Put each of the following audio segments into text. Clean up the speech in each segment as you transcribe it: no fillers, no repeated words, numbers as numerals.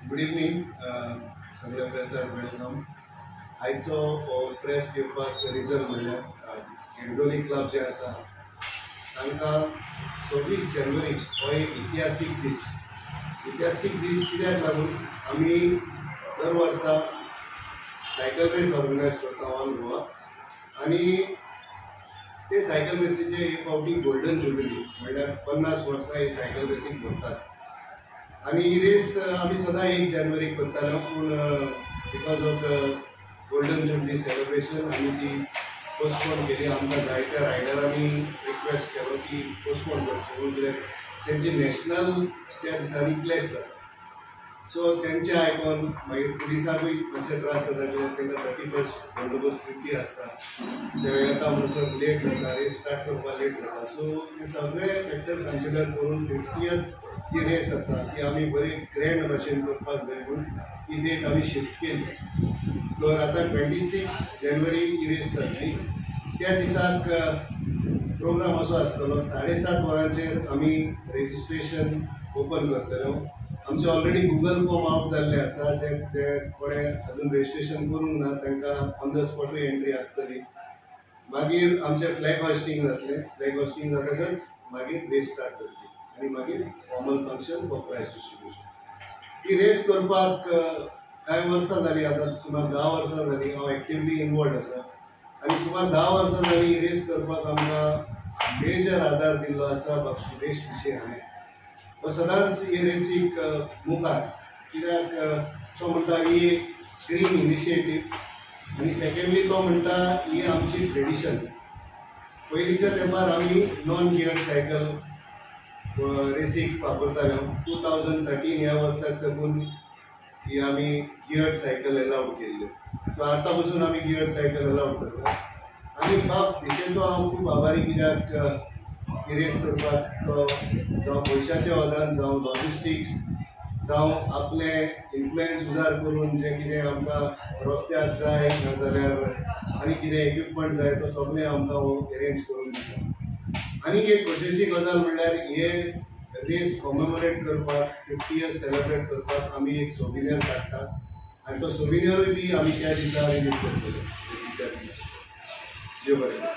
Good evening सगळे pressure welcome. आयचो press घेवपाक रिजन म्हणल्यार हिंडोली क्लब जे आसा तांकां 26 जानेवारी हो एक इतिहासीक दीस. इतिहासीक दीस कित्याक लागून आमी दर वर्सा सायकल रेस ऑर्गनायज करता ऑल गोवा आनी ते सायकल रेसीचे एक फावटी गोल्डन जुबिली म्हणल्यार 50 वर्सां ही सायकल रेसीक भरतात. आणि ही रेस आम्ही सदां 1 जानेवारीक करतालो पूण because of the golden jubilee celebration आमी ती पोस्टपोन केली. आमकां जायत्या रायडरांनी रिक्वेस्ट केलो की पोस्टपोन करची म्हणून कित्याक तेंची नॅशनल त्या दिसांनी क्लॅश जाता. सो तेंचे आयकून मागीर पुलिसाकूय मातशे त्रास जाता कित्याक तांकां 31st बंदोबस्त ड्युटी आसता, ते येता म्हणसर लेट जाता, रेस स्टार्ट करपाक लेट जाता. सो हे सगळे फॅक्टर कन्सिडर करून 50th जी रेस आसा ती आमी बरी ग्रँड भाशेन करपाक जाय म्हणून ही डेट आमी शिफ्ट केली. तर आतां 26 जानेवारी ही रेस जातली. त्या दिसाक प्रोग्राम असो आसतलो 7:30 वरांचेर आमी रेजिस्ट्रेशन ओपन करतलो. आमचे ऑलरेडी गुगल फॉर्म आउट जाल्ले आसा. जे कोणे अजून रेजिस्ट्रेशन करूंक ना तांकां ऑन द स्पॉटूय एंट्री आसतली. मागीर आमचे फ्लॅग हॉस्टिंग जातलें. फ्लॅग हॉस्टिंग जातकच मागीर रेस स्टार्ट जातली आनी मागीर formal function for prize distribution. ही रेस करपाक कांय वर्सां जालीं, आतां सुमार 10 वर्सां जालीं हांव एक्टिवली इनवॉल्ड आसा आनी सुमार 10 वर्सां जालीं ही रेस करपाक आमकां मेजर आदार दिल्लो आसा बाब सुरेश पिशे हाणें. तो सदांच हे रेसीक मुखार कित्याक तो म्हणटा ही एक ग्रीन इनिशिएटीव आनी सेकेंडली तो म्हणटा ही आमची ट्रेडिशन. पयलींच्या तेंपार आमी नॉन गियर्ड सायकल रेसीक वापरताल्यो. 2013 ह्या वर्साक साकून ही आमी गियर्ड सायकल अलाउड केल्ल्यो. सो आतां पसून आमी गियर्ड सायकल अलाउड करता आनी बाब देशाचो हांव खूब आभारी कित्याक ही रेस करपाक तो जावं पयशाच्या वदान जावं लॉजिस्टिक्स जावं आपले इन्फ्लुएन्स उजार करून जे कितें आमकां रस्त्याक जाय नाजाल्यार आनी कितें इक्विपमेंट जाय तो सगळें आमकां हो अरेंज करून दिता. आनी एक खोशयेची गजाल म्हणल्यार हे रेस कॉमेमोरेट करपाक 50 इयर्स सेलिब्रेट करपाक आमी एक सोविनियर काडटात आनी तो सोविनियरूय बी आमी त्या दिसा रिलीज करतले त्या दिसा. देव बरें.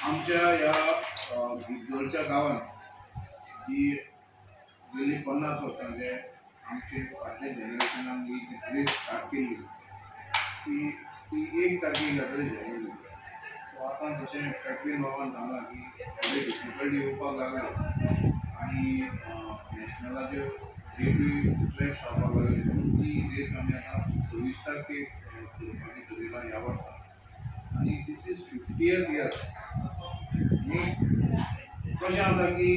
आमच्या ह्या गिरदोळच्या गांवांत जी गेली 50 वर्सां जे आमचे फाटल्या जनरेशनान ही रेस स्टार्ट केली ती 1 तारखेक जातली जानेवारी. सो आतां जशें कॅप्टन बाबान सांगलां की थोडी डिफिकल्टी येवपाक लागली आनी नॅशनलाच्यो डेटूय क्लॅश जावपाक लागली म्हणून ती रेस आमी आतां 26 तारखेक करपाची थारायला ह्या वर्सा. आनी दीस इज 50th इयर. कशें आसा की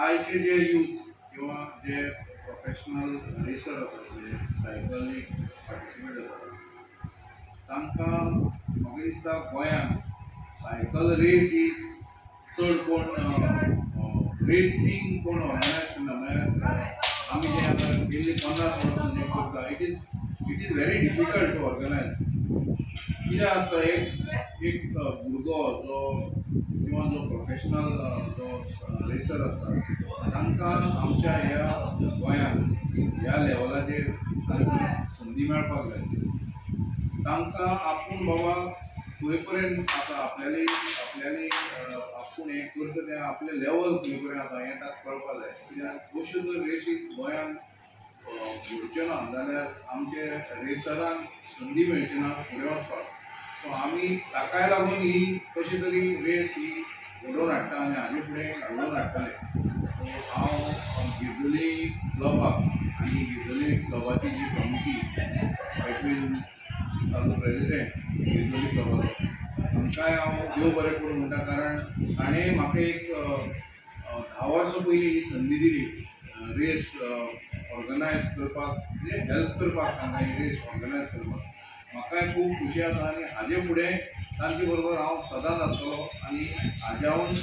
आयचे जे यूथ किंवा जे प्रोफेशनल रेसर आसात जे सायकलीक पार्टिसिपेट जातात तांकां म्हाका दिसता गोंयांत सायकल रेस ही चड कोण रेसींग कोण ऑर्गनायज करना. म्हळ्यार आमी जे आतां गेल्ली 50 वर्सां जे करता it is very difficult to organise. कित्याक आसता एक भुरगो जो किंवा जो प्रोफेशनल जो रेसर आसता तांकां आमच्या ह्या गोंयांत ह्या लेवलाचेर तांकां संदी मेळपाक जाय. तांकां आपूण बाबा खंय पर्यंत आसा आपल्याली आपूण हें करता तें आपलें लेवल खंय पर्यंत आसा हें ताका कळपाक जाय. कित्याक अश्यो जर रेसी गोंयांत घडच्यो ना जाल्यार आमचे रेसरांक संदी मेळची ना फुडें वचपाक. सो आमी ताकाय लागून ही कशी तरी रेस ही घडोवन हाडटा आनी हाजे फुडें घडोवन हाडटले. सो हांव गिरदोली क्लबाक आनी गिरदोली क्लबाची जी कमिटी एटवील ताजो प्रेजिडेंट गिरदोली क्लबाचो तांकांय हांव देव बरें करूं म्हणटा. कारण ताणें म्हाका एक 10 वर्सां पयलीं ही संदी दिली रेस ऑर्गनायज करपाक, म्हणजे हेल्प करपाक तांकां ही रेस ऑर्गनायज करपाक. म्हाकाय खूब खुशी आसा आनी हाजे फुडें तांचे बरोबर हांव सदांच आसतलो आनी हाज्याहून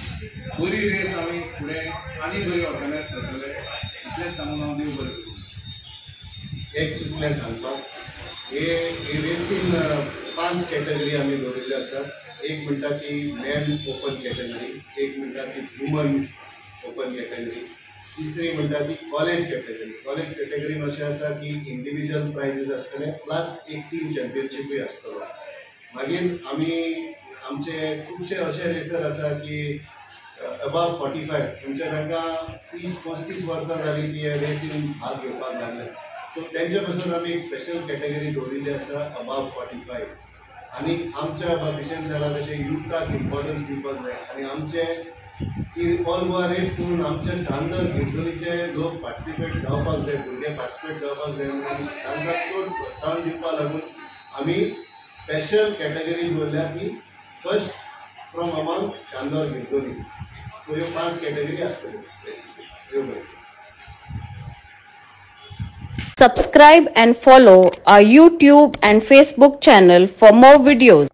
बरी रेस आमी फुडें आनी बरी ऑर्गनायज करतले इतलेंच सांगून हांव देव बरें करूं. एक चुकलें सांगपाक, हे रेसीन 5 कॅटेगरी आमी दवरिल्ल्यो आसात. एक म्हणटा ती मॅन ओपन कॅटेगरी, एक म्हणटा ती वुमन ओपन कॅटेगरी तिसरी म्हणटा ती कॉलेज कॅटेगरी. कॉलेज कॅटेगरीन अशें आसा की इंडिविज्युअल प्रायजीस आसतले प्लस एक टीम चॅम्पियनशीपूय आसतलो. मागीर आमी आमचे खुबशे अशे रेसर आसा की अबाव 45 म्हणजे तांकां 30-35 वर्सां जाली ती रेसीन भाग घेवपाक लागले. सो तेंचे पासून आमी एक स्पेशल कॅटेगरी दवरिल्ली आसा अबाव 45. आनी आमच्या बाकीच्यान जालां तशें युथाक इम्पॉर्टन्स दिवपाक जाय आनी आमचे की ऑल गोवा रेस करून आमच्या चांदर गिरदोलीचे लोक पार्टिसिपेट जावपाक जाय, भुरगे पार्टिसिपेट जावपाक जाय म्हणून तांकां चड प्रोत्साहन दिवपा लागून आमी स्पेशल कॅटेगरी दवरल्या की first from among Chandor Girdoli. सो ह्यो 5 कॅटेगरी आसतल्यो. Subscribe and follow our YouTube and Facebook channel for more videos.